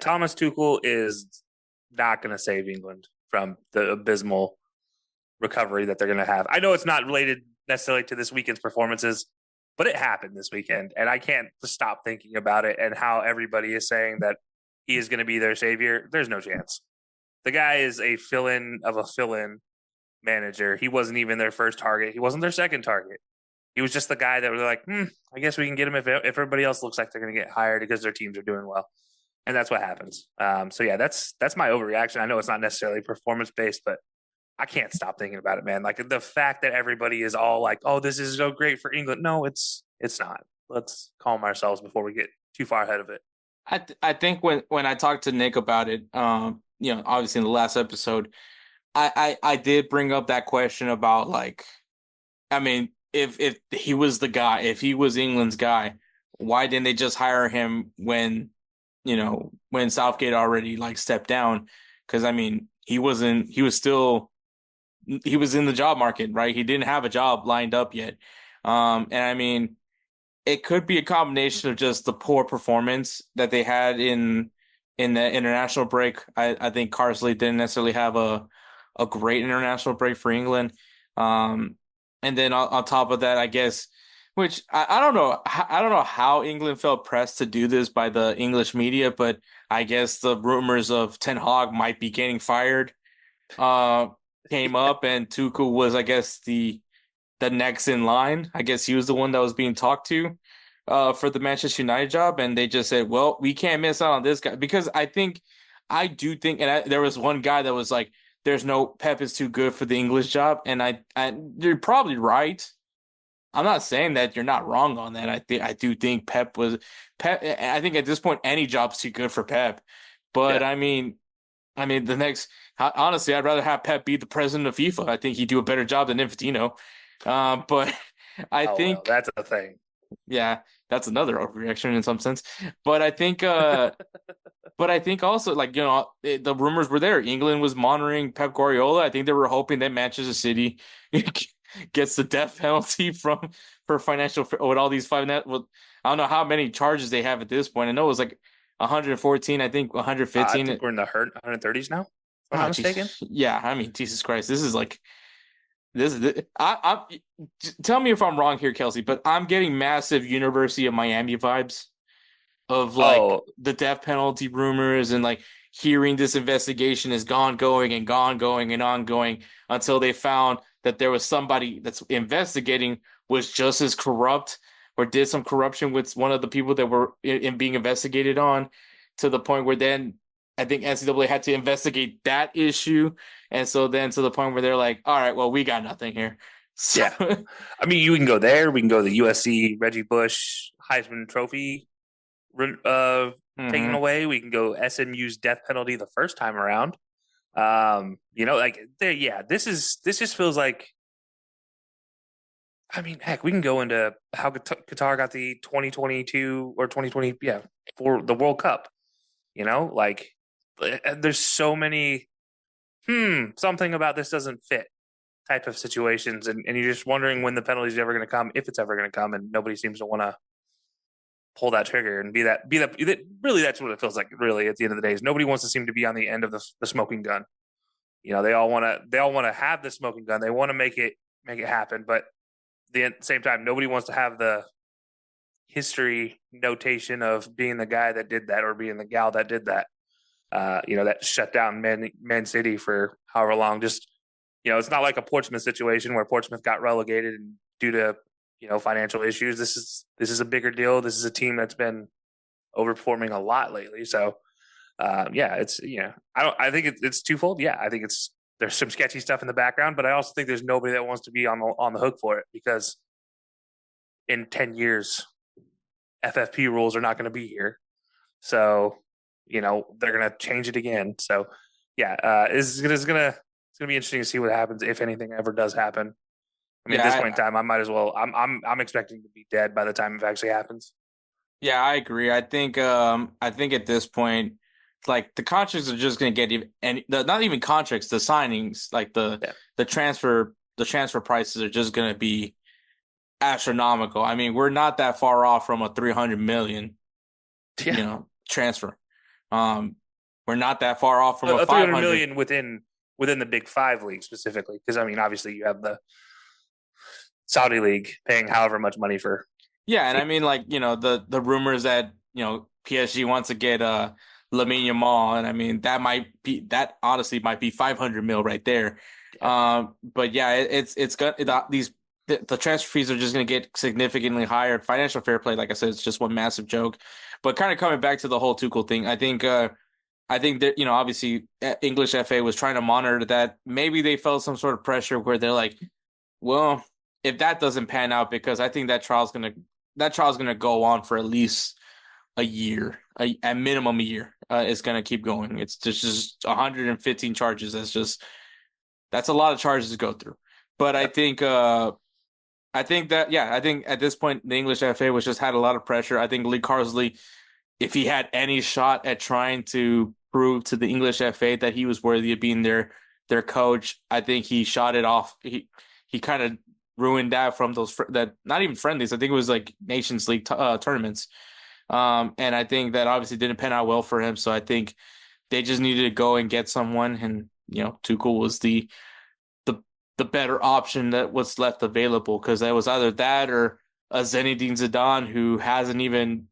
Thomas Tuchel is not going to save England from the abysmal recovery that they're going to have. I know it's not related necessarily to this weekend's performances, but it happened this weekend, and I can't stop thinking about it and how everybody is saying that he is going to be their savior. There's no chance. The guy is a fill-in of a fill-in manager. He wasn't even their first target. He wasn't their second target. He was just the guy that was like, I guess we can get him if everybody else looks like they're going to get hired because their teams are doing well. And that's what happens. So yeah, that's my overreaction. I know it's not necessarily performance based, but I can't stop thinking about it, man. Like the fact that everybody is all like, "Oh, this is so great for England." No, it's not. Let's calm ourselves before we get too far ahead of it. I think when I talked to Nick about it, obviously in the last episode, I did bring up that question about like, I mean, if he was the guy, if he was England's guy, why didn't they just hire him when Southgate already like stepped down? Because I mean, he was in the job market, right? He didn't have a job lined up yet. And I mean, it could be a combination of just the poor performance that they had in the international break. I think Carsley didn't necessarily have a great international break for England. And then on top of that, I guess, which I don't know, I don't know how England felt pressed to do this by the English media, but I guess the rumors of Ten Hag might be getting fired uh, came up, and Tuchel was, I guess, the next in line. I guess he was the one that was being talked to for the Manchester United job, and they just said, "Well, we can't miss out on this guy," because I do think, and there was one guy that was like, "There's no Pep is too good for the English job," and you're probably right. I'm not saying that you're not wrong on that. I do think Pep. I think at this point any job's too good for Pep, but Yeah. I mean honestly, I'd rather have Pep be the president of FIFA. I think he'd do a better job than Infantino. But I Oh well, think, that's a thing. yeah, that's another overreaction in some sense. But I think also, like, the rumors were there. England was monitoring Pep Guardiola. I think they were hoping that Manchester City gets the death penalty for financial with all these well, I don't know how many charges they have at this point. I know it was like 114, I think I 115. think we're in the 130s now, if I'm not Oh, mistaken. jeez. Yeah, I mean, Jesus Christ. This is like this is tell me if I'm wrong here, Kelcey, but I'm getting massive University of Miami vibes of like Oh, the death penalty rumors and like hearing this investigation is gone going and gone going and ongoing until they found that there was somebody that's investigating was just as corrupt or did some corruption with one of the people that were in being investigated on, to the point where then I think NCAA had to investigate that issue. And so then to the point where they're like, all right, well, we got nothing here. So yeah. I mean, you can go there. We can go to the USC Reggie Bush Heisman Trophy uh, taken mhm. away. We can go SMU's death penalty the first time around. Like there, yeah. This just feels like. I mean, heck, we can go into how Qatar got the 2022 or 2020, yeah, for the World Cup. Like there's so many. Something about this doesn't fit type of situations, and you're just wondering when the penalty is ever going to come, if it's ever going to come, and nobody seems to want to pull that trigger and be that. Really, that's what it feels like. Really, at the end of the day, is nobody wants to seem to be on the end of the smoking gun. They all want to have the smoking gun. They want to make it happen, but at the same time, nobody wants to have the history notation of being the guy that did that or being the gal that did that. That shut down Man City for however long. Just it's not like a Portsmouth situation where Portsmouth got relegated and due to financial issues. This is a bigger deal. This is a team that's been overperforming a lot lately. So yeah, it's I think it's twofold. Yeah, I think there's some sketchy stuff in the background, but I also think there's nobody that wants to be on the hook for it because in 10 years, FFP rules are not going to be here. So they're going to change it again. So yeah, it's gonna be interesting to see what happens if anything ever does happen. I mean, at this point in Yeah, time, I might as well. I'm expecting to be dead by the time it actually happens. yeah, I agree. I think at this point, like the contracts are just going to get even, and not even contracts, the signings, like Yeah, the transfer prices are just going to be astronomical. I mean, we're not that far off from a 300 million, yeah, transfer. We're not that far off from a A 300 500. million within the Big Five league specifically, because I mean, obviously you have the Saudi league paying however much money for Yeah, and I teams. mean, like, the rumors that, PSG wants to get Lamine Yamal, and I mean that honestly might be 500 mil right there. Yeah. But yeah, it's got these the transfer fees are just going to get significantly higher. Financial fair play, like I said, it's just one massive joke. But kind of coming back to the whole Tuchel thing, I think that, obviously English FA was trying to monitor that. Maybe they felt some sort of pressure where they're like, well, if that doesn't pan out, because I think that trial's gonna go on for at least a year, at minimum a year. It's gonna keep going. It's just 115 charges. That's a lot of charges to go through. But Yep. I think at this point the English FA was just had a lot of pressure. I think Lee Carsley, if he had any shot at trying to prove to the English FA that he was worthy of being their coach, I think he shot it off. He kind of ruined that from that not even friendlies. I think it was like Nations League tournaments. And I think that obviously didn't pan out well for him. So I think they just needed to go and get someone, and Tuchel was the the better option that was left available, because that was either that or a Zinedine Zidane who hasn't even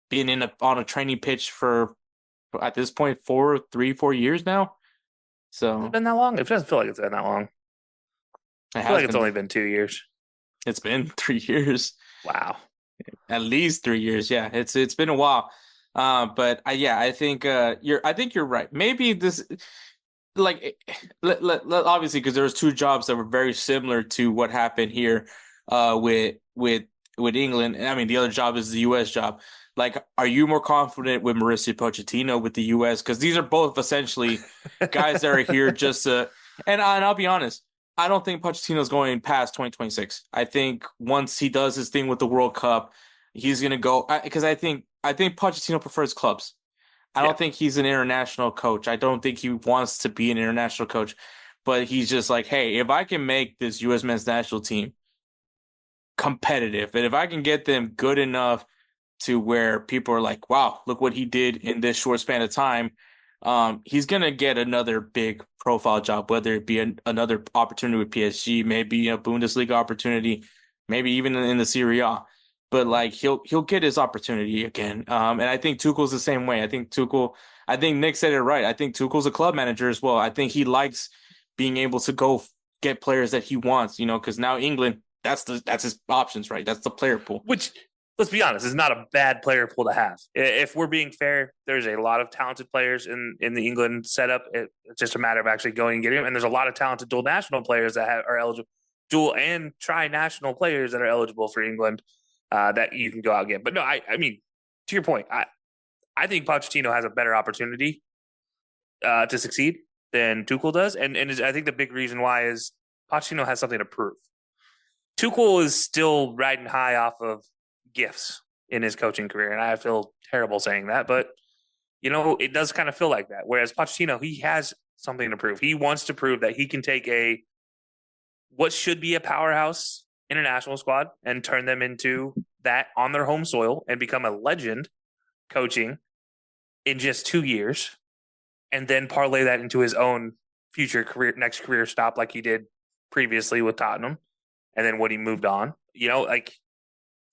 been on a training pitch for at this point 4 years now. Has it So been that long? It doesn't feel like it's been that long. it I feel has like it's been only been 2 years. it's been 3 years, Wow. at least 3 years. Yeah, it's been a while. But yeah, I think you're right. Maybe this like obviously, because there was two jobs that were very similar to what happened here with England. And I mean, the other job is the US job. Like, are you more confident with Mauricio Pochettino with the US? Because these are both essentially guys that are here just to, and I'll be honest, I don't think Pochettino's going past 2026. I think once he does his thing with the World Cup, he's gonna go, because I think Pochettino prefers clubs. I Yeah. don't think he's an international coach. I don't think he wants to be an international coach, but he's just like, hey, if I can make this U.S. men's national team competitive, and if I can get them good enough to where people are like, wow, look what he did in this short span of time, he's gonna get another big profile job, whether it be another opportunity with PSG, maybe a Bundesliga opportunity, maybe even in the Serie A. But like he'll get his opportunity again. And I think Tuchel's the same way. I think Nick said it right. I think Tuchel's a club manager as well. I think he likes being able to go get players that he wants, because now England, that's his options, right? That's the player pool. Which, let's be honest, is not a bad player pool to have. If we're being fair, there's a lot of talented players in the England setup. It's just a matter of actually going and getting them. And there's a lot of talented dual national players that are eligible, dual and tri-national players that are eligible for England that you can go out and get. But no, I mean, to your point, I think Pochettino has a better opportunity to succeed than Tuchel does. And I think the big reason why is Pochettino has something to prove. Tuchel is still riding high off of gifts in his coaching career, and I feel terrible saying that, but it does kind of feel like that. Whereas Pochettino, he has something to prove. He wants to prove that he can take what should be a powerhouse international squad and turn them into that on their home soil and become a legend coaching in just 2 years, and then parlay that into his own next career stop, like he did previously with Tottenham, and then when he moved on. Like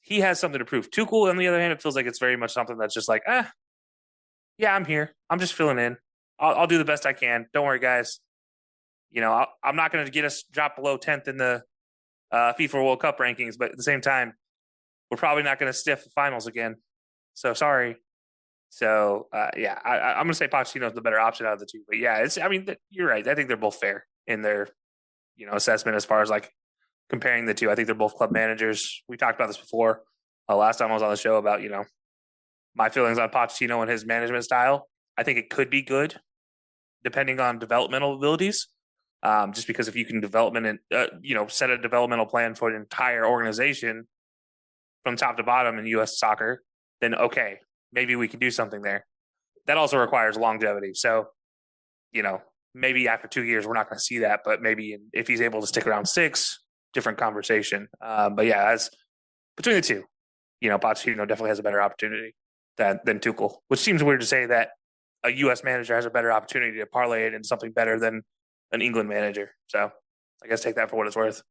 he has something to prove. Tuchel, on the other hand, it feels like it's very much something that's just like, yeah, I'm here. I'm just filling in. I'll do the best I can. Don't worry, guys. I'm not going to get us dropped below 10th in the FIFA World Cup rankings, but at the same time, we're probably not going to stiff the finals again. So sorry. So yeah, I'm going to say Pochettino's the better option out of the two. But yeah, you're right. I think they're both fair in their assessment as far as like comparing the two. I think they're both club managers. We talked about this before. Last time I was on the show about my feelings on Pochettino and his management style. I think it could be good depending on developmental abilities. Just because if you can set a developmental plan for an entire organization from top to bottom in U.S. soccer, then okay, maybe we can do something there. That also requires longevity. So, maybe after 2 years, we're not going to see that, but maybe if he's able to stick around 6, different conversation. But yeah, as between the two, Pochettino definitely has a better opportunity than Tuchel, which seems weird to say that a U.S. manager has a better opportunity to parlay it in something better than an England manager. So I guess take that for what it's worth.